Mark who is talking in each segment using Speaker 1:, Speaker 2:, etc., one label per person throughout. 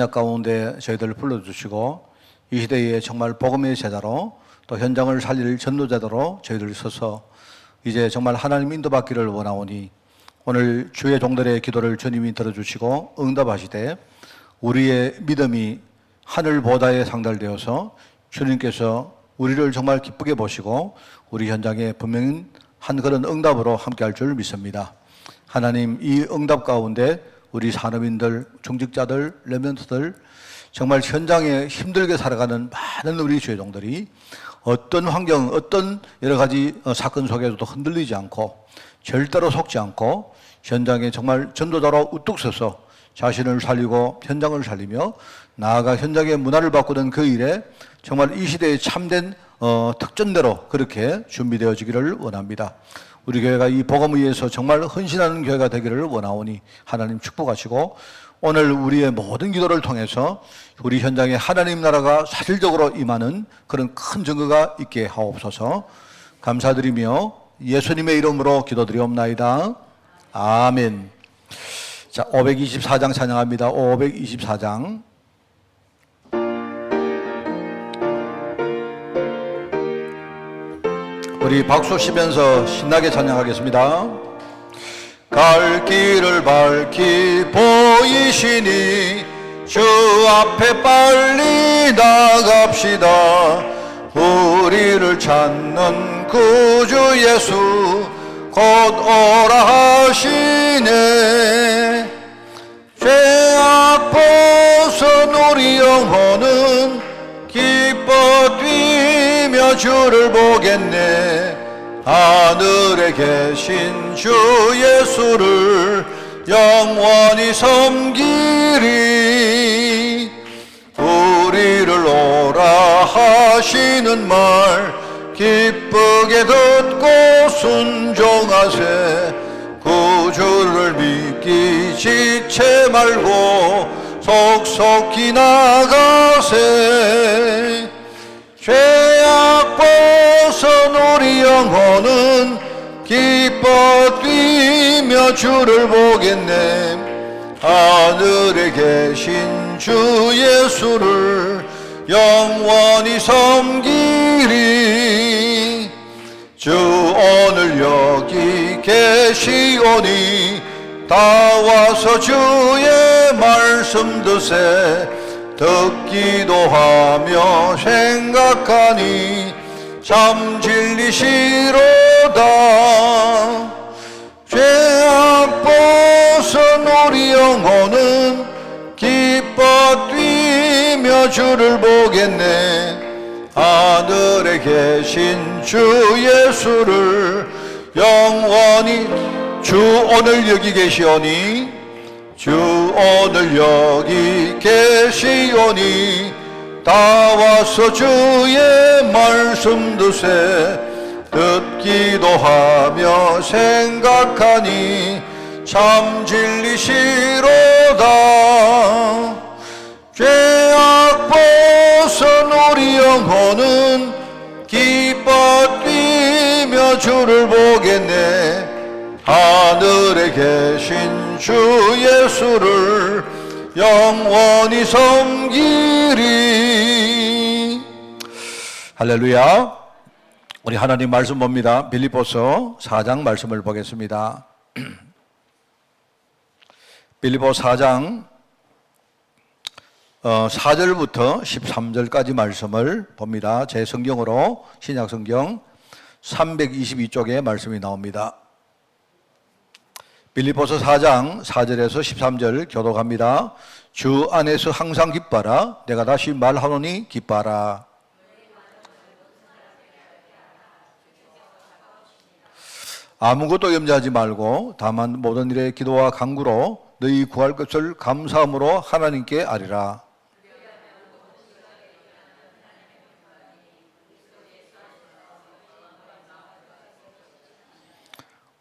Speaker 1: 가운데 저희들을 불러주시고 이 시대에 정말 복음의 제자로 또 현장을 살릴 전도자로 저희들 서서 이제 정말 하나님 인도받기를 원하오니 오늘 주의 종들의 기도를 주님이 들어주시고 응답하시되 우리의 믿음이 하늘보다에 상달되어서 주님께서 우리를 정말 기쁘게 보시고 우리 현장에 분명히 한 그런 응답으로 함께할 줄 믿습니다. 하나님, 이 응답 가운데 우리 산업인들, 중직자들, 레멘트들 정말 현장에 힘들게 살아가는 많은 우리 주의종들이 어떤 환경, 어떤 여러 가지 사건 속에서도 흔들리지 않고 절대로 속지 않고 현장에 정말 전도자로 우뚝 서서 자신을 살리고 현장을 살리며 나아가 현장의 문화를 바꾸는 그 일에 정말 이 시대의 참된 특전대로 그렇게 준비되어지기를 원합니다. 우리 교회가 이 복음을 위해서 정말 헌신하는 교회가 되기를 원하오니 하나님 축복하시고 오늘 우리의 모든 기도를 통해서 우리 현장에 하나님 나라가 사실적으로 임하는 그런 큰 증거가 있게 하옵소서. 감사드리며 예수님의 이름으로 기도드리옵나이다. 아멘. 자, 524장 찬양합니다. 524장. 우리 박수 치면서 신나게 찬양하겠습니다. 갈 길을 밝히 보이시니 주 앞에 빨리 나갑시다. 우리를 찾는 구주 예수 곧 오라 하시네. 죄악 벗은 우리 영혼은 기뻐 뛰며 주를 보겠네. 하늘에 계신 주 예수를 영원히 섬기리. 우리를 오라 하시는 말 기쁘게 듣고 순종하세. 구주를 믿기 지체 말고 속속히 나가세. 죄악 벗은 우리 영혼은 기뻐 뛰며 주를 보겠네. 하늘에 계신 주 예수를 영원히 섬기리. 주 오늘 여기 계시오니 다 와서 주의 말씀 드세. 듣기도 하며 생각하니 참 진리시로다. 죄악 벗은 우리 영혼은 기뻐 뛰며 주를 보겠네. 하늘에 계신 주 예수를 영원히. 주 오늘 여기 계시오니 주 오늘 여기 계시오니 다 와서 주의 말씀 드세. 듣기도 하며 생각하니 참 진리시로다. 죄악 벗은 우리 영혼은 기뻐 뛰며 주를 보겠네. 하늘에 계신 주 예수를 영원히 섬기리. 할렐루야. 우리 하나님 말씀 봅니다. 빌립보서 4장 말씀을 보겠습니다. 빌립보 4장 4절부터 13절까지 말씀을 봅니다. 제 성경으로 신약성경 322쪽에 말씀이 나옵니다. 빌립보서 4장 4절에서 13절 교독합니다. 주 안에서 항상 기뻐하라. 내가 다시 말하노니 기뻐하라. 아무것도 염려하지 말고 다만 모든 일에 기도와 간구로 너희 구할 것을 감사함으로 하나님께 아뢰라.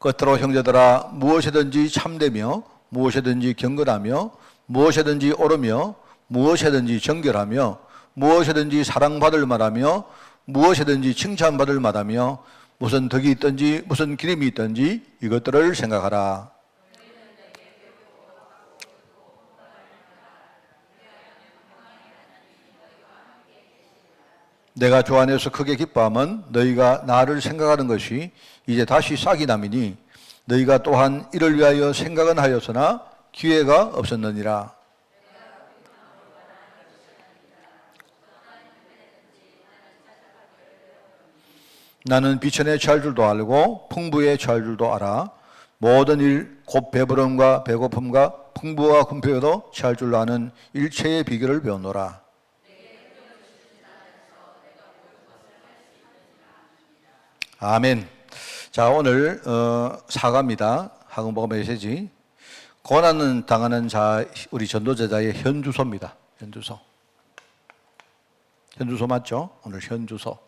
Speaker 1: 끝으로 형제들아, 무엇이든지 참되며 무엇이든지 경건하며 무엇이든지 옳으며 무엇이든지 정결하며 무엇이든지 사랑받을 만하며 무엇이든지 칭찬받을 만하며 무슨 덕이 있든지 무슨 기름이 있든지 이것들을 생각하라. 내가 주 안에서 크게 기뻐함은 너희가 나를 생각하는 것이 이제 다시 싹이 남이니 너희가 또한 이를 위하여 생각은 하였으나 기회가 없었느니라. 나는 비천에 처할 줄도 알고 풍부에 처할 줄도 알아. 모든 일 곧 배부름과 배고픔과 풍부와 궁핍에도 처할 줄 아는 일체의 비결을 배우노라. 아멘. 자, 오늘 사과입니다. 학음복음 메시지. 고난은 당하는 자, 우리 전도제자의 현주소입니다. 현주소. 현주소 맞죠? 오늘 현주소.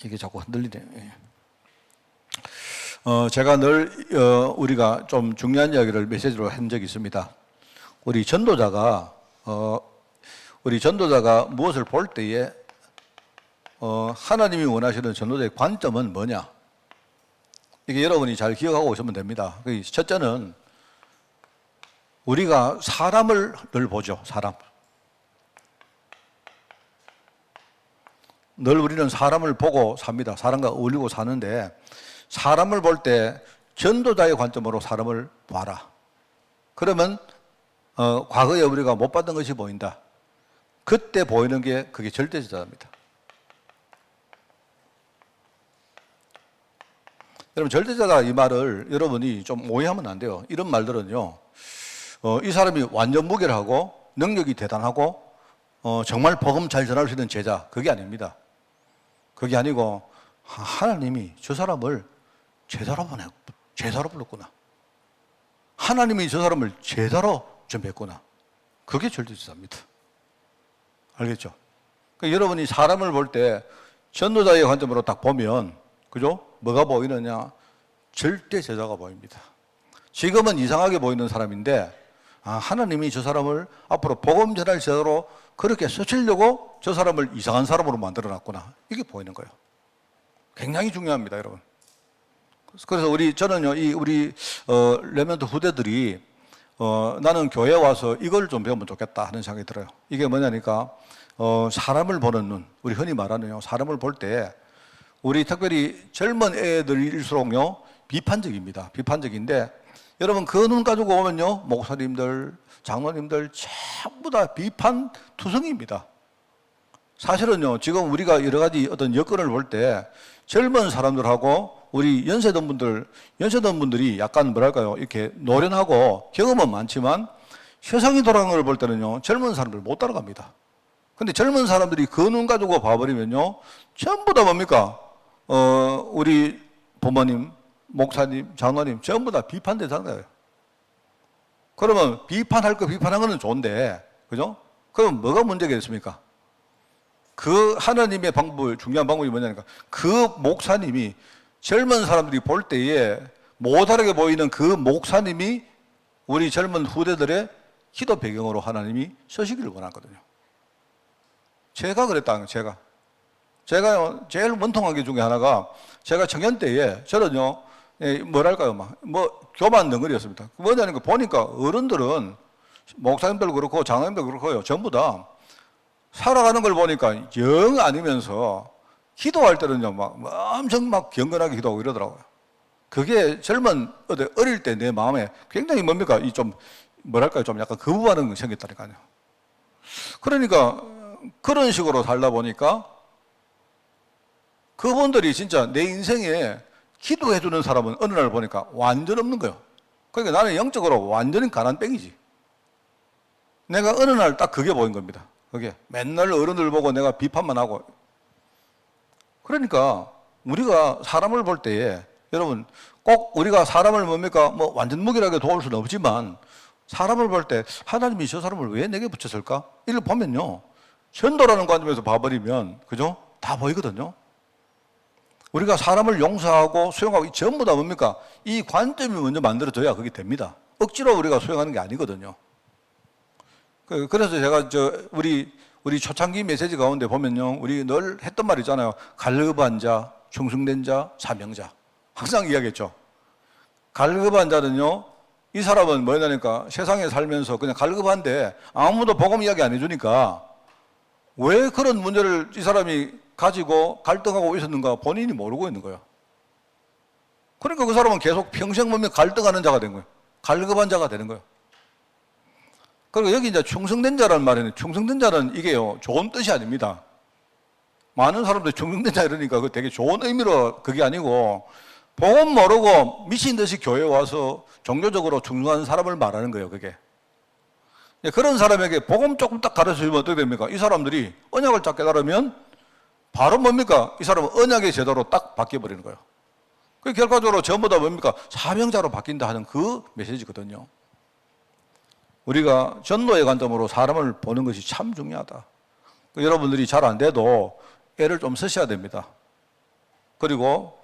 Speaker 1: 이게 자꾸 흔들리네. 제가 늘 우리가 좀 중요한 이야기를 메시지로 한 적이 있습니다. 우리 전도자가 무엇을 볼 때에 하나님이 원하시는 전도자의 관점은 뭐냐? 이게 여러분이 잘 기억하고 오시면 됩니다. 첫째는 우리가 사람을 늘 보죠. 사람. 늘 우리는 사람을 보고 삽니다. 사람과 어울리고 사는데 사람을 볼 때 전도자의 관점으로 사람을 봐라. 그러면 과거에 우리가 못 받은 것이 보인다. 그때 보이는 게 그게 절대제자입니다. 여러분 절대제자 이 말을 여러분이 좀 오해하면 안 돼요. 이런 말들은요. 이 사람이 완전 무결하고 능력이 대단하고 정말 복음 잘 전할 수 있는 제자 그게 아닙니다. 그게 아니고 하나님이 저 사람을 제자로 불렀구나. 하나님이 저 사람을 제자로 준비했구나. 그게 절대제자입니다. 알겠죠? 그러니까 여러분이 사람을 볼 때 전도자의 관점으로 딱 보면 그죠? 뭐가 보이느냐? 절대제자가 보입니다. 지금은 이상하게 보이는 사람인데 하나님이 저 사람을 앞으로 복음 전할 제자로 그렇게 쓰시려고 저 사람을 이상한 사람으로 만들어놨구나. 이게 보이는 거예요. 굉장히 중요합니다, 여러분. 그래서 저는요, 우리 레멘트 후대들이 나는 교회에 와서 이걸 좀 배우면 좋겠다 하는 생각이 들어요. 이게 뭐냐니까 사람을 보는 눈, 우리 흔히 말하는 사람을 볼 때 우리 특별히 젊은 애들일수록요 비판적입니다. 비판적인데 여러분 그 눈 가지고 보면요 목사님들, 장로님들 전부 다 비판 투성입니다. 사실은요 지금 우리가 여러 가지 어떤 여건을 볼 때 젊은 사람들하고 우리 연세든 분들이 약간 뭐랄까요 이렇게 노련하고 경험은 많지만 세상이 돌아가는 걸 볼 때는요 젊은 사람들 못 따라갑니다. 근데 젊은 사람들이 그 눈 가지고 봐버리면요 전부 다 뭡니까 우리 부모님, 목사님, 장로님 전부 다 비판 대상자예요. 그러면 비판할 거 비판한 거는 좋은데 그죠? 그럼 뭐가 문제겠습니까? 그 하나님의 방법, 중요한 방법이 뭐냐니까 그 목사님이 젊은 사람들이 볼 때에 못하게 보이는 그 목사님이 우리 젊은 후대들의 기도 배경으로 하나님이 서시기를 원하거든요. 제가 그랬다는 거예요. 제가요 제일 원통한 게 중에 하나가 제가 청년 때에 저는요 뭐랄까요 교만 덩어리였습니다. 뭐냐니까 보니까 어른들은 목사님들 그렇고 장로님들 그렇고요 전부 다 살아가는 걸 보니까 영 아니면서 기도할 때는요 엄청 경건하게 기도하고 이러더라고요. 그게 어릴 때 내 마음에 굉장히 뭡니까 이 좀 뭐랄까요 좀 약간 거부하는 게 생겼다니까요. 그러니까 그런 식으로 살다 보니까 그분들이 진짜 내 인생에 기도해 주는 사람은 어느 날 보니까 완전 없는 거예요. 그러니까 나는 영적으로 완전히 가난 뺑이지. 내가 어느 날 딱 그게 보인 겁니다. 그게 맨날 어른들 보고 내가 비판만 하고. 그러니까 우리가 사람을 볼 때에 여러분 꼭 우리가 사람을 뭡니까 완전 무결하게 도울 수는 없지만 사람을 볼 때 하나님이 저 사람을 왜 내게 붙였을까? 이걸 보면요 전도라는 관점에서 봐버리면 그죠? 다 보이거든요. 우리가 사람을 용서하고 수용하고 전부 다 뭡니까? 이 관점이 먼저 만들어져야 그게 됩니다. 억지로 우리가 수용하는 게 아니거든요. 그래서 제가 우리 초창기 메시지 가운데 보면요. 우리 늘 했던 말 있잖아요. 갈급한 자, 충성된 자, 사명자. 항상 이야기했죠. 갈급한 자는요. 이 사람은 뭐냐니까 세상에 살면서 그냥 갈급한데 아무도 복음 이야기 안 해주니까 왜 그런 문제를 이 사람이 가지고 갈등하고 있었는가 본인이 모르고 있는 거예요. 그러니까 그 사람은 계속 평생 보면 갈등하는 자가 된 거예요. 갈급한 자가 되는 거예요. 그리고 여기 이제 충성된 자라는 말에는 충성된 자는 이게요, 좋은 뜻이 아닙니다. 많은 사람들이 충성된 자 이러니까 그 되게 좋은 의미로 그게 아니고 복음 모르고 미친 듯이 교회에 와서 종교적으로 충성하는 사람을 말하는 거예요, 그게. 그런 사람에게 복음 조금 딱 가르쳐 주면 어떻게 됩니까? 이 사람들이 언약을 딱 깨달으면 바로 뭡니까? 이 사람은 언약의 제도로 딱 바뀌어버리는 거예요. 그 결과적으로 전부 다 뭡니까? 사명자로 바뀐다 하는 그 메시지거든요. 우리가 전도의 관점으로 사람을 보는 것이 참 중요하다. 여러분들이 잘 안 돼도 애를 좀 쓰셔야 됩니다. 그리고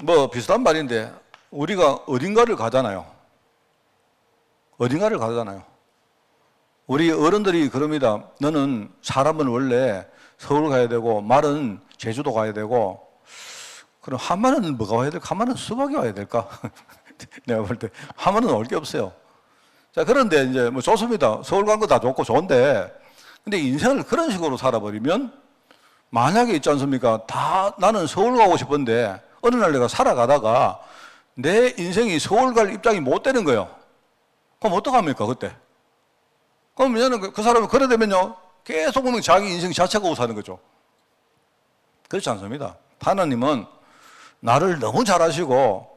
Speaker 1: 뭐 비슷한 말인데 우리가 어딘가를 가잖아요. 어딘가를 가잖아요. 우리 어른들이 그럽니다. 너는 사람은 원래 서울 가야 되고 말은 제주도 가야 되고 그럼 하마는 뭐가 와야 될까? 하마는 수박이 와야 될까? 내가 볼 때 하마는 올 게 없어요. 자, 그런데 이제 뭐 좋습니다. 서울 간 거 다 좋고 좋은데 근데 인생을 그런 식으로 살아버리면 만약에 있지 않습니까? 다 나는 서울 가고 싶은데 어느 날 내가 살아가다가 내 인생이 서울 갈 입장이 못 되는 거예요. 그럼 어떡합니까, 그때? 그럼 그 사람이 그래 되면요, 계속 보면 자기 인생 자체가 사는 거죠. 그렇지 않습니다. 하나님은 나를 너무 잘 아시고,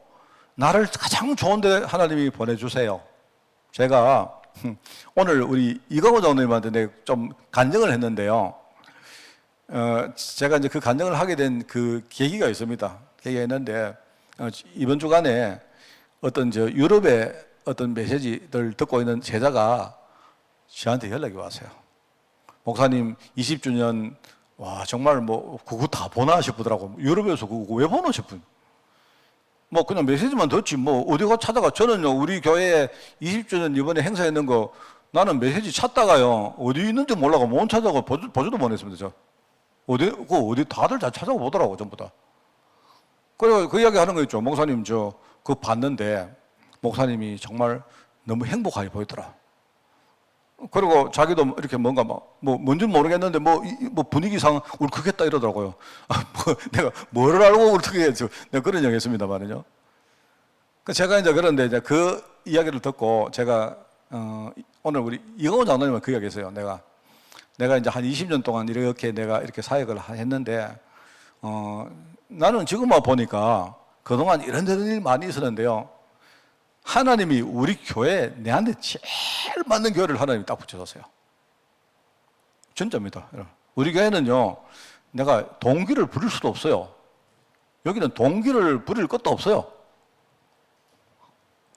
Speaker 1: 나를 가장 좋은데 하나님이 보내주세요. 제가 오늘 우리 이광호 장로님한테 좀 간증을 했는데요. 제가 이제 그 간증을 하게 된 그 계기가 있습니다. 계기가 있는데, 이번 주간에 어떤 유럽의 어떤 메시지를 듣고 있는 제자가 저한테 연락이 왔어요. 목사님 20주년, 와, 정말 뭐, 그거 다 보나 싶더라고. 유럽에서 그거 왜 보나 싶은. 뭐, 그냥 메시지만 듣지, 뭐, 어디가 찾아가. 저는요, 우리 교회에 20주년 이번에 행사했는 거, 나는 메시지 찾다가요, 어디 있는지 몰라가 못 찾아가 보지도 못했습니다, 저. 어디 다들 잘 찾아가 보더라고, 전부 다. 그리고 그 이야기 하는 거 있죠. 목사님, 그거 봤는데, 목사님이 정말 너무 행복하게 보이더라. 그리고 자기도 이렇게 뭔가 뭔지 모르겠는데 뭐 분위기상 울컥했다 이러더라고요. 내가 뭐를 알고 울컥했죠. 내가 그런 얘기 했습니다만요. 제가 이제 그런데 이제 그 이야기를 듣고 제가, 오늘 우리 이광호 장로님은 그 이야기 했어요. 내가 이제 한 20년 동안 이렇게 내가 이렇게 사역을 했는데, 나는 지금만 보니까 그동안 이런 일 많이 있었는데요. 하나님이 우리 교회에 내한테 제일 맞는 교회를 하나님이 딱 붙여줬어요. 진짜입니다. 우리 교회는요, 내가 동기를 부릴 수도 없어요. 여기는 동기를 부릴 것도 없어요.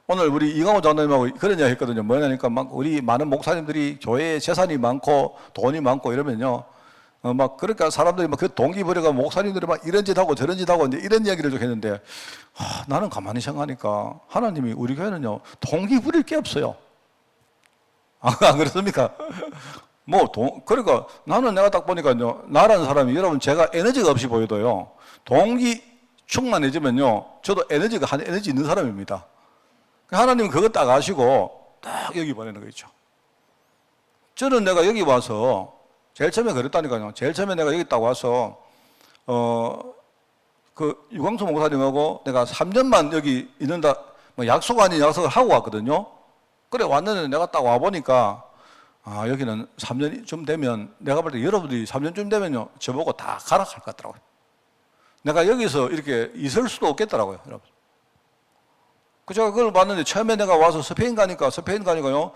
Speaker 1: 오늘 우리 이광호 장로님하고 그런 이야기 했거든요. 뭐냐니까 우리 많은 목사님들이 교회에 재산이 많고 돈이 많고 이러면요, 그러니까 사람들이 그 동기 부려가 목사님들이 이런 짓 하고 저런 짓 하고 이제 이런 이야기를 좀 했는데, 나는 가만히 생각하니까 하나님이 우리 교회는요, 동기 부릴 게 없어요. 안 그렇습니까? 그러니까 나는 내가 딱 보니까요, 나라는 사람이 여러분 제가 에너지가 없이 보여도요, 동기 충만해지면요, 저도 에너지가 한 에너지 있는 사람입니다. 하나님은 그거 딱 아시고 딱 여기 보내는 거 있죠. 저는 내가 여기 와서 제일 처음에 그랬다니까요. 제일 처음에 내가 여기 딱 와서, 그 유광수 목사님하고 내가 3년만 여기 있는다, 약속 아닌 약속을 하고 왔거든요. 그래 왔는데 내가 딱 와보니까, 여기는 3년쯤 되면, 내가 볼 때 여러분들이 3년쯤 되면요, 저보고 다 가라 할 것 같더라고요. 내가 여기서 이렇게 있을 수도 없겠더라고요, 여러분. 제가 그걸 봤는데 처음에 내가 와서 스페인 가니까요,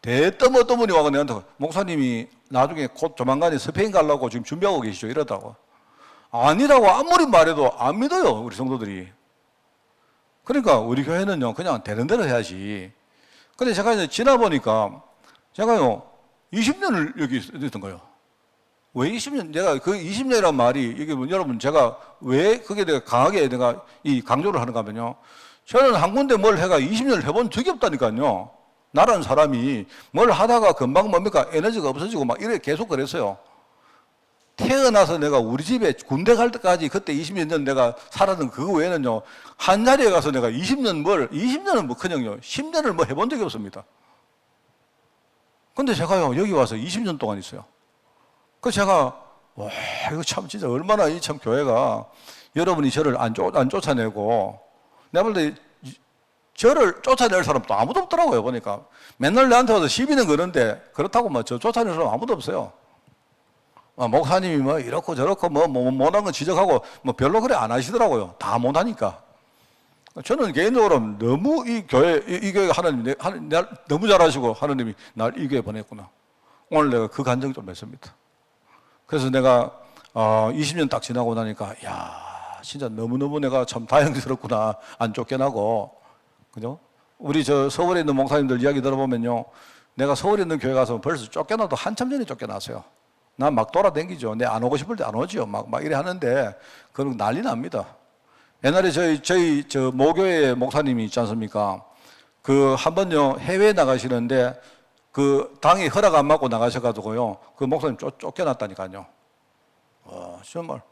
Speaker 1: 대떠머떠머니 와가 내한테 목사님이 나중에 곧 조만간에 스페인 가려고 지금 준비하고 계시죠? 이러더라고. 아니라고 아무리 말해도 안 믿어요, 우리 성도들이. 그러니까 우리 교회는요, 그냥 되는 대로 해야지. 근데 제가 이제 지나보니까 제가요, 20년을 여기 있었던 거예요. 왜 20년? 내가 그 20년이란 말이, 이게 여러분 제가 왜 그게 내가 강하게 내가 이 강조를 하는가 하면요, 저는 한 군데 뭘 해가 20년을 해본 적이 없다니까요. 나라는 사람이 뭘 하다가 금방 뭡니까? 에너지가 없어지고 이래 계속 그랬어요. 태어나서 내가 우리 집에 군대 갈 때까지 그때 20년 전 내가 살았던 그거 외에는요, 한 자리에 가서 내가 20년은 뭐 그냥요, 10년을 뭐 해본 적이 없습니다. 근데 제가요, 여기 와서 20년 동안 있어요. 그래서 제가, 와, 이거 참 진짜 얼마나 이 참 교회가 여러분이 저를 안 쫓아내고, 내가 볼 때 저를 쫓아낼 사람도 아무도 없더라고요, 보니까. 맨날 내한테 와서 시비는 거는데, 그렇다고 뭐 저 쫓아낼 사람 아무도 없어요. 목사님이 뭐 이렇고 저렇고 뭐 못한 건 지적하고 뭐 별로 그래 안 하시더라고요. 다 못하니까. 저는 개인적으로 너무 이 교회 하나님 날 너무 잘하시고 하나님이 날 이 교회 보냈구나. 오늘 내가 그 감정이 좀 맺습니다. 그래서 내가 20년 딱 지나고 나니까 야 진짜 너무너무 내가 참 다행스럽구나. 안 쫓겨나고. 그죠? 우리 저 서울에 있는 목사님들 이야기 들어보면요. 내가 서울에 있는 교회 가서 벌써 쫓겨나도 한참 전에 쫓겨났어요. 난 막 돌아다니죠. 내 안 오고 싶을 때 안 오죠. 막 이래 하는데, 그런 난리 납니다. 옛날에 저희 모교회 목사님이 있지 않습니까? 그 한 번요, 해외에 나가시는데, 그 당이 허락 안 받고 나가셔가지고요, 그 목사님 쫓겨났다니까요. 정말.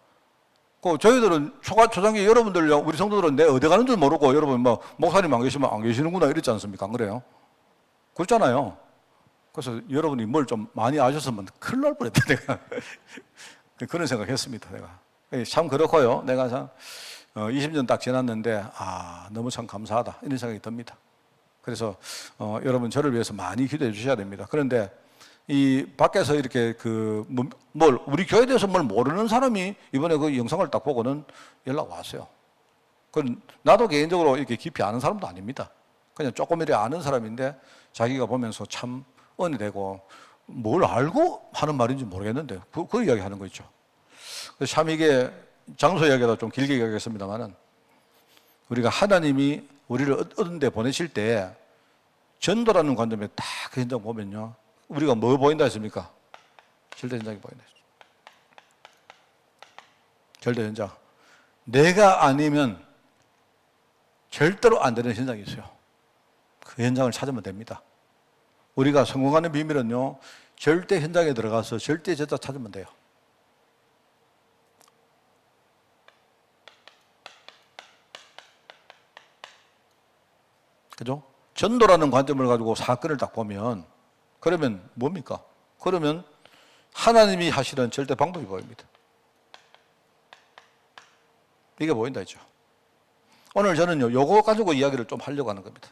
Speaker 1: 그 저희들은 초장기 여러분들, 우리 성도들은 내 어디 가는 줄 모르고, 여러분 뭐, 목사님 안 계시면 안 계시는구나 이랬지 않습니까? 안 그래요? 그렇잖아요. 그래서 여러분이 뭘 좀 많이 아셨으면 큰일 날 뻔했다, 내가. 그런 생각 했습니다, 내가. 참 그렇고요. 내가 참, 20년 딱 지났는데, 너무 참 감사하다. 이런 생각이 듭니다. 그래서, 여러분 저를 위해서 많이 기도해 주셔야 됩니다. 그런데, 이 밖에서 이렇게 우리 교회에 대해서 뭘 모르는 사람이 이번에 그 영상을 딱 보고는 연락 왔어요. 나도 개인적으로 이렇게 깊이 아는 사람도 아닙니다. 그냥 조금 이렇게 아는 사람인데, 자기가 보면서 참, 은혜되고 뭘 알고 하는 말인지 모르겠는데 그 이야기 하는 거 있죠. 참 이게 장소 이야기도 좀 길게 이야기하겠습니다만은 우리가 하나님이 우리를 어떤 데 보내실 때 전도라는 관점에 딱 그 현장 보면요. 우리가 뭐 보인다 했습니까? 절대 현장이 보인다 했죠. 절대 현장. 내가 아니면 절대로 안 되는 현장이 있어요. 그 현장을 찾으면 됩니다. 우리가 성공하는 비밀은요, 절대 현장에 들어가서 절대 제자 찾으면 돼요. 그죠? 전도라는 관점을 가지고 사건을 딱 보면, 그러면 뭡니까? 그러면 하나님이 하시는 절대 방법이 보입니다. 이게 보인다 했죠. 오늘 저는요, 요거 가지고 이야기를 좀 하려고 하는 겁니다.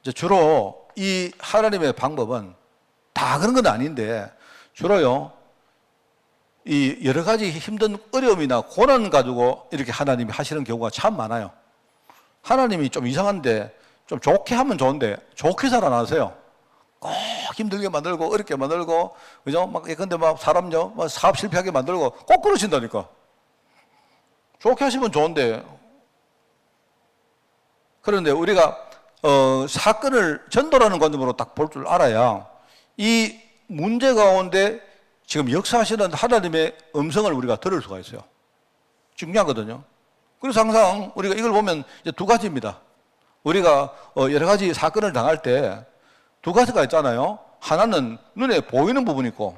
Speaker 1: 이제 주로 이 하나님의 방법은 다 그런 건 아닌데 주로요 이 여러 가지 힘든 어려움이나 고난 가지고 이렇게 하나님이 하시는 경우가 참 많아요. 하나님이 좀 이상한데 좀 좋게 하면 좋은데 좋게 잘 안 하세요. 꼭 힘들게 만들고 어렵게 만들고 그죠? 막 근데 막 사람요 막 사업 실패하게 만들고 꼭 그러신다니까. 좋게 하시면 좋은데 그런데 우리가 사건을 전도라는 관점으로 딱 볼 줄 알아야 이 문제 가운데 지금 역사하시는 하나님의 음성을 우리가 들을 수가 있어요. 중요하거든요. 그래서 항상 우리가 이걸 보면 이제 두 가지입니다. 우리가 여러 가지 사건을 당할 때 두 가지가 있잖아요. 하나는 눈에 보이는 부분이 있고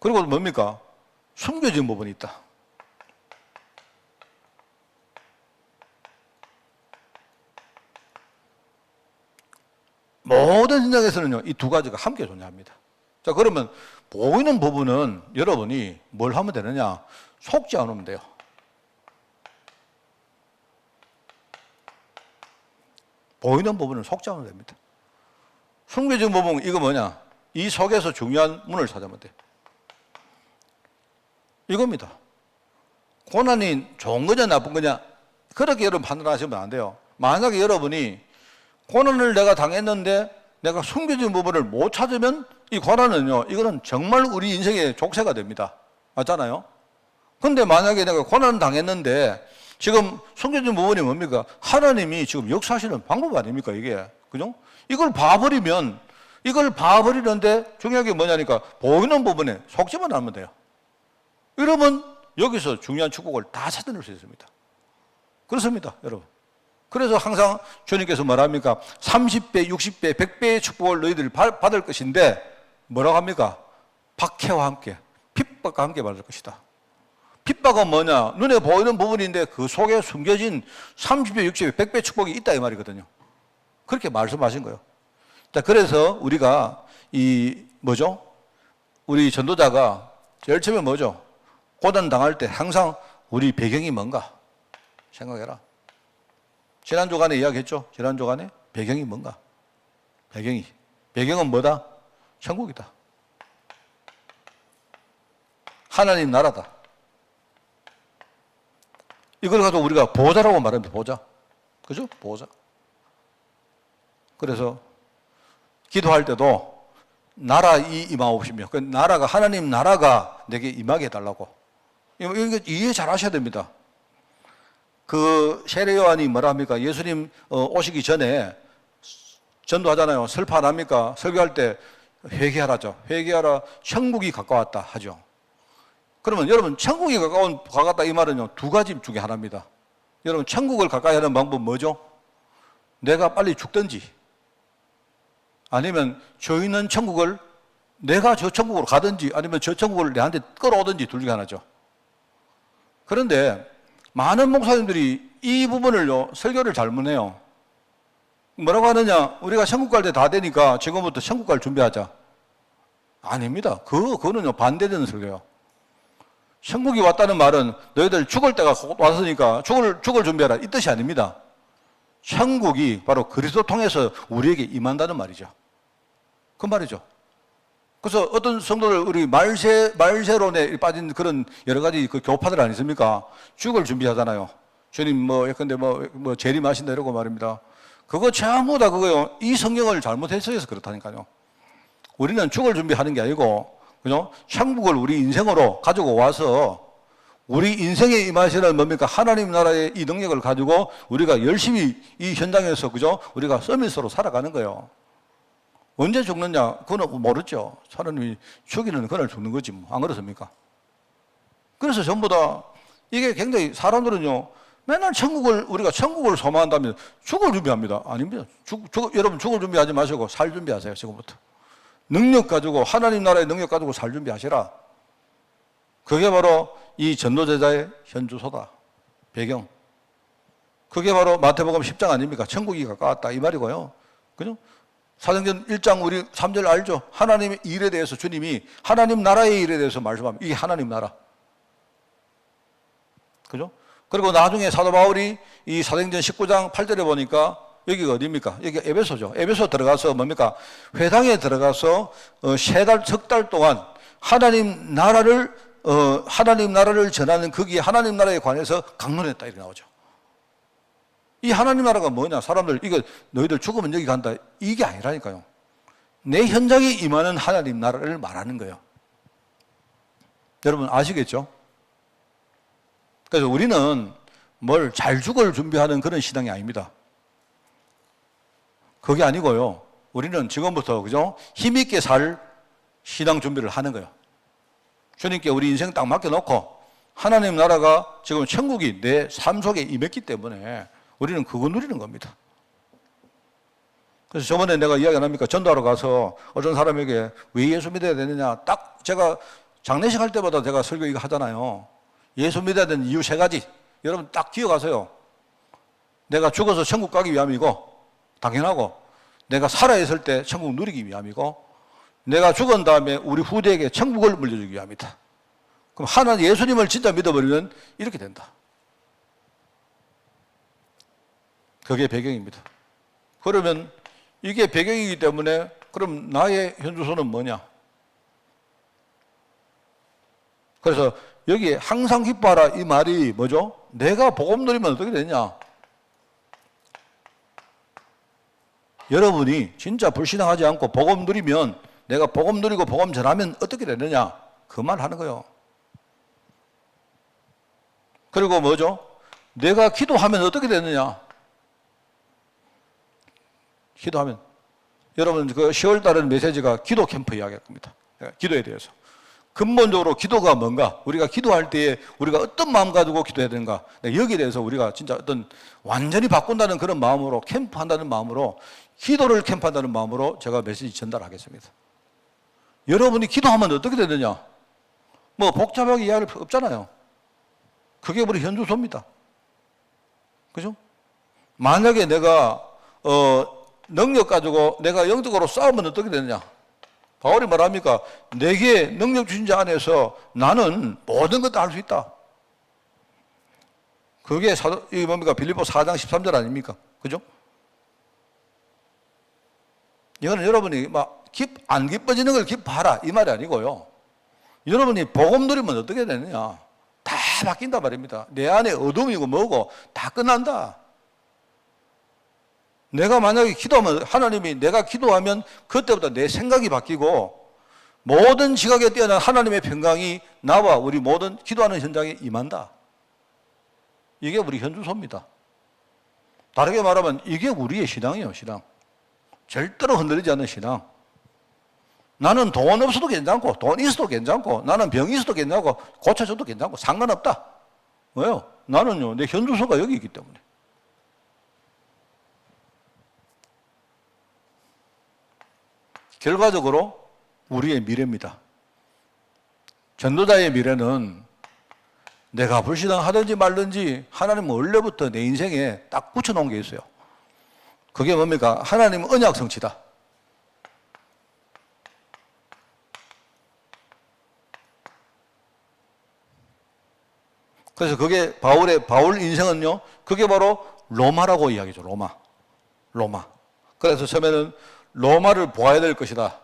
Speaker 1: 그리고 뭡니까? 숨겨진 부분이 있다. 모든 현장에서는요, 이 두 가지가 함께 존재합니다. 자, 그러면 보이는 부분은 여러분이 뭘 하면 되느냐? 속지 않으면 돼요. 보이는 부분은 속지 않으면 됩니다. 숨겨진 부분, 이거 뭐냐? 이 속에서 중요한 문을 찾으면 돼요. 이겁니다. 고난이 좋은 거냐, 나쁜 거냐? 그렇게 여러분 판단하시면 안 돼요. 만약에 여러분이 고난을 내가 당했는데 내가 숨겨진 부분을 못 찾으면 이 고난은요, 이거는 정말 우리 인생의 족쇄가 됩니다. 맞잖아요? 근데 만약에 내가 고난을 당했는데 지금 숨겨진 부분이 뭡니까? 하나님이 지금 역사하시는 방법 아닙니까, 이게? 그죠? 이걸 봐버리는데 중요한 게 뭐냐니까 보이는 부분에 속지만 않으면 돼요. 여러분, 여기서 중요한 축복을 다 찾아낼 수 있습니다. 그렇습니다, 여러분. 그래서 항상 주님께서 뭐랍니까? 30배, 60배, 100배의 축복을 너희들이 받을 것인데 뭐라고 합니까? 박해와 함께, 핍박과 함께 받을 것이다. 핍박은 뭐냐? 눈에 보이는 부분인데 그 속에 숨겨진 30배, 60배, 100배 축복이 있다 이 말이거든요. 그렇게 말씀하신 거예요. 자, 그래서 우리가 우리 전도자가 제일 처음에 뭐죠? 고난 당할 때 항상 우리 배경이 뭔가 생각해라. 지난 주간에 이야기했죠? 지난 주간에 배경이 뭔가? 배경은 뭐다? 천국이다. 하나님 나라다. 이걸 가지고 우리가 보호자라고 말합니다. 보호자. 그죠? 보호자. 그래서 기도할 때도 나라 임하옵시며, 그 나라가, 하나님 나라가 내게 임하게 해달라고. 이거 이해 잘 하셔야 됩니다. 그 세례 요한이 뭐라 합니까? 예수님 오시기 전에 전도하잖아요. 설파 안 합니까? 설교할 때 회개하라죠. 회개하라, 천국이 가까웠다 하죠. 그러면 여러분, 천국이 가깝다 이 말은요, 두 가지 중에 하나입니다. 여러분, 천국을 가까이 하는 방법은 뭐죠? 내가 빨리 죽든지, 아니면 저 있는 천국을 내가 저 천국으로 가든지, 아니면 저 천국을 내한테 끌어오든지 둘 중에 하나죠. 그런데 많은 목사님들이 이 부분을요, 설교를 잘못해요. 뭐라고 하느냐? 우리가 천국 갈 때 다 되니까 지금부터 천국 갈 준비하자. 아닙니다. 그거는요, 반대되는 설교예요. 천국이 왔다는 말은 너희들 죽을 때가 왔으니까 죽을 준비하라, 이 뜻이 아닙니다. 천국이 바로 그리스도 통해서 우리에게 임한다는 말이죠. 그 말이죠. 그래서 어떤 성도들, 우리 말세론에 빠진 그런 여러 가지 그 교파들 아니십니까? 죽을 준비하잖아요. 주님 예컨대 재림하신다 이러고 말입니다. 그거 전부 다 그거요. 이 성경을 잘못해서 그렇다니까요. 우리는 죽을 준비하는 게 아니고, 그죠? 천국을 우리 인생으로 가지고 와서 우리 인생에 임하시는 뭡니까? 하나님 나라의 이 능력을 가지고 우리가 열심히 이 현장에서, 그죠? 우리가 서밋으로 살아가는 거예요. 언제 죽느냐? 그건 모르죠. 사람이 죽이는 그날 죽는 거지 뭐. 안 그렇습니까? 그래서 전부 다 이게 굉장히 사람들은요, 맨날 우리가 천국을 소망한다면 죽을 준비합니다. 아닙니다. 여러분 죽을 준비하지 마시고 살 준비하세요. 지금부터. 능력 가지고, 하나님 나라의 능력 가지고 살 준비하시라. 그게 바로 이 전도제자의 현주소다. 배경. 그게 바로 마태복음 10장 아닙니까? 천국이 가까웠다 이 말이고요. 그죠? 사도행전 1장 우리 3절 알죠? 하나님의 일에 대해서 주님이 하나님 나라의 일에 대해서 말씀합니다. 이게 하나님 나라. 그죠? 그리고 나중에 사도 바울이 이 사도행전 19장 8절에 보니까 여기가 어디입니까? 여기가 에베소죠. 에베소 들어가서 뭡니까? 회당에 들어가서 석 달 동안 하나님 나라를 전하는, 거기에 하나님 나라에 관해서 강론했다 이렇게 나오죠. 이 하나님 나라가 뭐냐? 사람들 이거 너희들 죽으면 여기 간다, 이게 아니라니까요. 내 현장에 임하는 하나님 나라를 말하는 거예요. 여러분 아시겠죠? 그래서 우리는 뭘 잘 죽을 준비하는 그런 신앙이 아닙니다. 그게 아니고요. 우리는 지금부터, 그죠? 힘있게 살 신앙 준비를 하는 거예요. 주님께 우리 인생 딱 맡겨놓고 하나님 나라가 지금 천국이 내 삶 속에 임했기 때문에 우리는 그거 누리는 겁니다. 그래서 저번에 내가 이야기 안 합니까? 전도하러 가서 어떤 사람에게 왜 예수 믿어야 되느냐? 딱 제가 장례식 할 때마다 제가 설교 이거 하잖아요. 예수 믿어야 되는 이유 3가지. 여러분 딱 기억하세요. 내가 죽어서 천국 가기 위함이고, 당연하고, 내가 살아있을 때 천국 누리기 위함이고, 내가 죽은 다음에 우리 후대에게 천국을 물려주기 위함이다. 그럼 예수님을 진짜 믿어버리면 이렇게 된다. 그게 배경입니다. 그러면 이게 배경이기 때문에 그럼 나의 현주소는 뭐냐? 그래서 여기에 항상 기뻐하라 이 말이 뭐죠? 내가 복음 누리면 어떻게 되냐? 여러분이 진짜 불신앙하지 않고 복음 누리면, 내가 복음 누리고 복음 전하면 어떻게 되느냐? 그 말 하는 거예요. 그리고 뭐죠? 내가 기도하면 어떻게 되느냐? 기도하면, 여러분 그 10월 달에는 메시지가 기도 캠프 이야기할 겁니다. 기도에 대해서. 근본적으로 기도가 뭔가, 우리가 기도할 때에 우리가 어떤 마음 가지고 기도해야 되는가, 여기에 대해서 우리가 진짜 어떤 완전히 바꾼다는 그런 마음으로, 캠프한다는 마음으로, 기도를 캠프한다는 마음으로 제가 메시지 전달하겠습니다. 여러분이 기도하면 어떻게 되느냐? 뭐 복잡하게 이해할 필요 없잖아요. 그게 우리 현주소입니다. 그죠? 만약에 내가 능력 가지고 내가 영적으로 싸우면 어떻게 되느냐? 바울이 말합니까? 내게 능력 주신 자 안에서 나는 모든 것도 할 수 있다. 그게 이게 뭡니까? 빌립보 4장 13절 아닙니까? 그죠? 이거는 여러분이 막 안 기뻐지는 걸 기뻐하라 이 말이 아니고요. 여러분이 복음 누리면 어떻게 되느냐? 다 바뀐단 말입니다. 내 안에 어둠이고 뭐고 다 끝난다. 내가 만약에 기도하면 하나님이 내가 기도하면 그때부터 내 생각이 바뀌고 모든 지각에 뛰어난 하나님의 평강이 나와 우리 모든 기도하는 현장에 임한다. 이게 우리 현주소입니다. 다르게 말하면 이게 우리의 신앙이에요. 신앙. 절대로 흔들리지 않는 신앙. 나는 돈 없어도 괜찮고 돈 있어도 괜찮고 나는 병이 있어도 괜찮고 고쳐줘도 괜찮고 상관없다. 왜요? 나는요 내 현주소가 여기 있기 때문에. 결과적으로 우리의 미래입니다. 전도자의 미래는 내가 불신앙하든지 말든지 하나님은 원래부터 내 인생에 딱 붙여놓은 게 있어요. 그게 뭡니까? 하나님은 언약 성취다. 그래서 그게 바울 인생은요, 그게 바로 로마라고 이야기죠. 로마. 그래서 처음에는 로마를 보아야 될 것이다.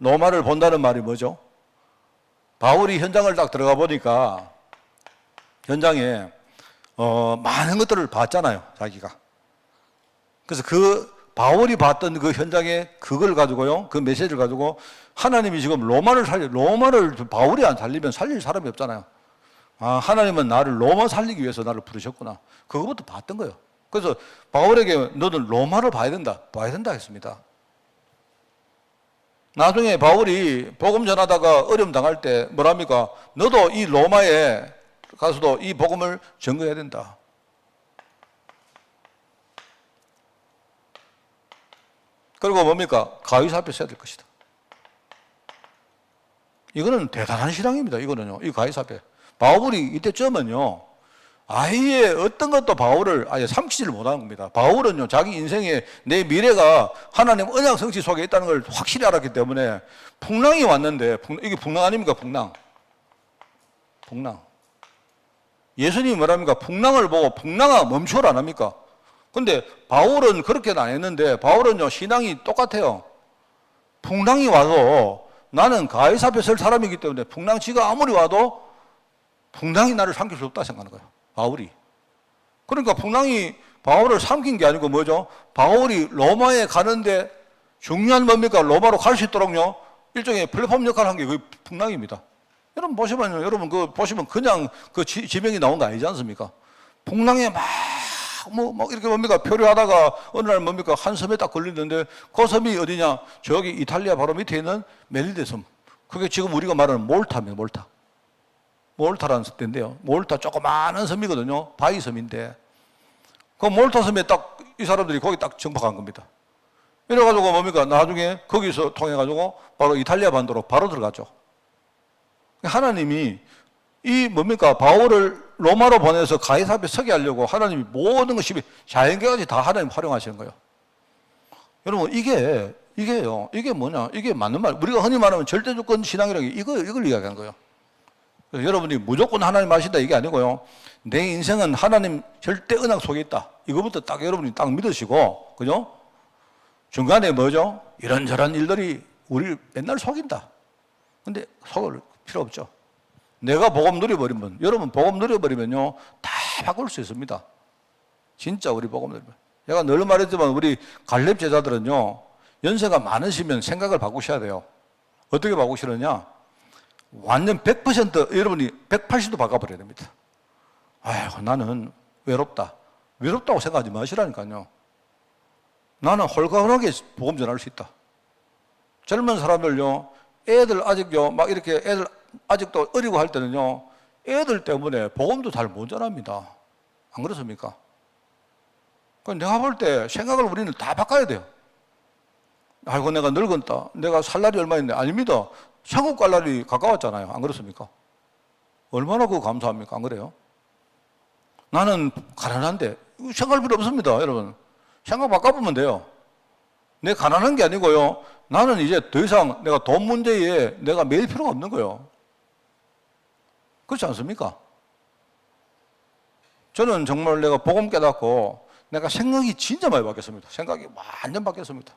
Speaker 1: 로마를 본다는 말이 뭐죠? 바울이 현장을 딱 들어가 보니까 현장에 많은 것들을 봤잖아요, 자기가. 그래서 그 바울이 봤던 그 현장에 그걸 가지고요, 그 메시지를 가지고 하나님이 지금 로마를 바울이 안 살리면 살릴 사람이 없잖아요. 아, 하나님은 나를 로마 살리기 위해서 나를 부르셨구나. 그거부터 봤던 거예요. 그래서 바울에게 너는 로마를 봐야 된다 했습니다. 나중에 바울이 복음 전하다가 어려움 당할 때 뭐랍니까? 너도 이 로마에 가서도 이 복음을 전거해야 된다. 그리고 뭡니까? 가이사 앞에 서야 될 것이다. 이거는 대단한 신앙입니다. 이거는요. 이 가이사 앞에. 바울이 이때쯤은요. 아예 어떤 것도 바울을 아예 삼키지를 못하는 겁니다. 바울은요, 자기 인생에 내 미래가 하나님 언약 성취 속에 있다는 걸 확실히 알았기 때문에 풍랑이 왔는데, 이게 풍랑 아닙니까? 풍랑. 예수님이 뭐랍니까? 풍랑을 보고 풍랑아 멈추어라 안 합니까? 근데 바울은 그렇게는 안 했는데, 바울은요, 신앙이 똑같아요. 풍랑이 와도 나는 가이사 앞에 설 사람이기 때문에 풍랑치가 아무리 와도 풍랑이 나를 삼킬 수 없다 생각하는 거예요. 바울이. 그러니까 풍랑이 바울을 삼킨 게 아니고 뭐죠? 바울이 로마에 가는데 중요한 뭡니까? 로마로 갈 수 있도록요, 일종의 플랫폼 역할을 한 게 그 풍랑입니다. 여러분 보시면요, 여러분 보시면 그냥 그 지명이 나온 거 아니지 않습니까? 풍랑에 막 이렇게 뭡니까? 표류하다가 어느 날 뭡니까? 한 섬에 딱 걸리는데 그 섬이 어디냐? 저기 이탈리아 바로 밑에 있는 멜리데 섬. 그게 지금 우리가 말하는 몰타입니다, 몰타라는 데인데요. 몰타 조그마한 섬이거든요. 바위 섬인데. 그 몰타 섬에 딱 이 사람들이 거기 딱 정박한 겁니다. 이래가지고 뭡니까? 나중에 거기서 통해가지고 바로 이탈리아 반도로 바로 들어가죠. 하나님이 이 뭡니까? 바울을 로마로 보내서 가이사 앞에 서게 하려고 하나님이 모든 것이 자연계까지 다 하나님 활용하시는 거예요. 여러분, 이게요. 이게 뭐냐? 이게 맞는 말. 우리가 흔히 말하면 절대조건 신앙이라는 게 이걸 이야기하는 거예요. 여러분이 무조건 하나님 아신다 이게 아니고요. 내 인생은 하나님 절대 언약 속에 있다. 이거부터 딱 여러분이 딱 믿으시고, 그죠? 중간에 뭐죠? 이런저런 일들이 우리를 맨날 속인다. 근데 속을 필요 없죠. 내가 복음 누려버리면, 여러분 복음 누려버리면요, 다 바꿀 수 있습니다. 진짜 우리 복음 누리면. 제가 늘 말했지만 우리 갈렙 제자들은요, 연세가 많으시면 생각을 바꾸셔야 돼요. 어떻게 바꾸시느냐? 완전 100% 여러분이 180도 바꿔버려야 됩니다. 아이고, 나는 외롭다고 생각하지 마시라니까요. 나는 홀가분하게 복음 전할 수 있다. 젊은 사람들요, 애들 아직요, 막 이렇게 애들 아직도 어리고 할 때는요, 애들 때문에 복음도 잘 못 전합니다. 안 그렇습니까? 내가 볼 때 생각을 우리는 다 바꿔야 돼요. 아이고, 내가 늙었다. 내가 살 날이 얼마 있네. 아닙니다. 천국 갈 날이 가까웠잖아요. 안 그렇습니까? 얼마나 그거 감사합니까? 안 그래요? 나는 가난한데, 생각할 필요 없습니다, 여러분. 생각 바꿔보면 돼요. 내 가난한 게 아니고요. 나는 이제 더 이상 내가 돈 문제에 내가 매일 필요가 없는 거예요. 그렇지 않습니까? 저는 정말 내가 복음 깨닫고 내가 생각이 진짜 많이 바뀌었습니다. 생각이 완전 바뀌었습니다.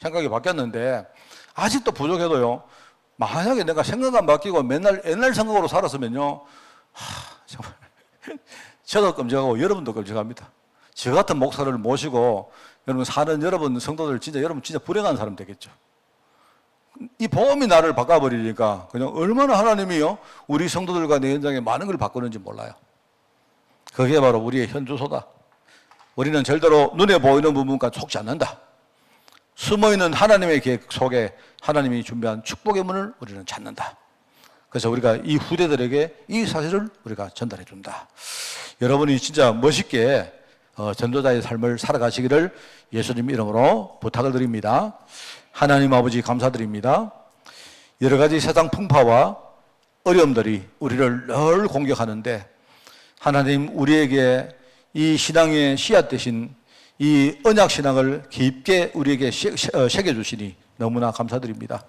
Speaker 1: 생각이 바뀌었는데 아직도 부족해도요. 만약에 내가 생각 안 바뀌고 맨날 옛날 생각으로 살았으면요. 정말 저도 끔찍하고 여러분도 끔찍합니다. 저 같은 목사를 모시고 여러분 사는 여러분 성도들 여러분 진짜 불행한 사람 되겠죠. 이 복음이 나를 바꿔버리니까 그냥 얼마나 하나님이요 우리 성도들과 내 현장에 많은 걸 바꾸는지 몰라요. 그게 바로 우리의 현주소다. 우리는 절대로 눈에 보이는 부분까지 속지 않는다. 숨어있는 하나님의 계획 속에 하나님이 준비한 축복의 문을 우리는 찾는다. 그래서 우리가 이 후대들에게 이 사실을 우리가 전달해 준다. 여러분이 진짜 멋있게 전도자의 삶을 살아가시기를 예수님 이름으로 부탁을 드립니다. 하나님 아버지 감사드립니다. 여러 가지 세상 풍파와 어려움들이 우리를 늘 공격하는데 하나님 우리에게 이 신앙의 씨앗 대신 이 언약 신앙을 깊게 우리에게 새겨주시니 너무나 감사드립니다.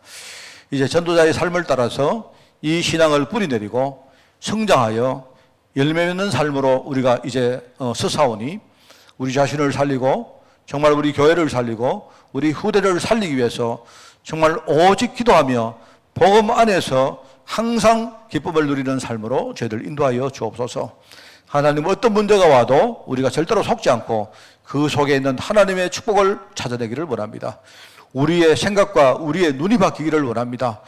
Speaker 1: 이제 전도자의 삶을 따라서 이 신앙을 뿌리내리고 성장하여 열매 맺는 삶으로 우리가 이제 서사오니 우리 자신을 살리고 정말 우리 교회를 살리고 우리 후대를 살리기 위해서 정말 오직 기도하며 복음 안에서 항상 기쁨을 누리는 삶으로 저희들 인도하여 주옵소서. 하나님 어떤 문제가 와도 우리가 절대로 속지 않고 그 속에 있는 하나님의 축복을 찾아내기를 원합니다. 우리의 생각과 우리의 눈이 바뀌기를 원합니다.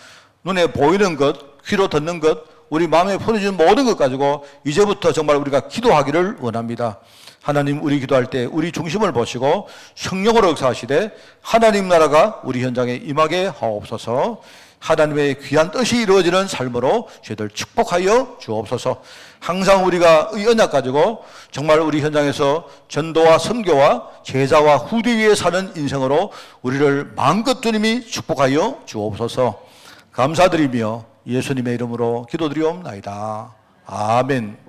Speaker 1: 눈에 보이는 것, 귀로 듣는 것, 우리 마음에 품어지는 모든 것 가지고 이제부터 정말 우리가 기도하기를 원합니다. 하나님 우리 기도할 때 우리 중심을 보시고 성령으로 역사하시되 하나님 나라가 우리 현장에 임하게 하옵소서. 하나님의 귀한 뜻이 이루어지는 삶으로 저희들 축복하여 주옵소서. 항상 우리가 이 언약 가지고 정말 우리 현장에서 전도와 선교와 제자와 후대 위에 사는 인생으로 우리를 마음껏 주님이 축복하여 주옵소서. 감사드리며 예수님의 이름으로 기도드리옵나이다. 아멘.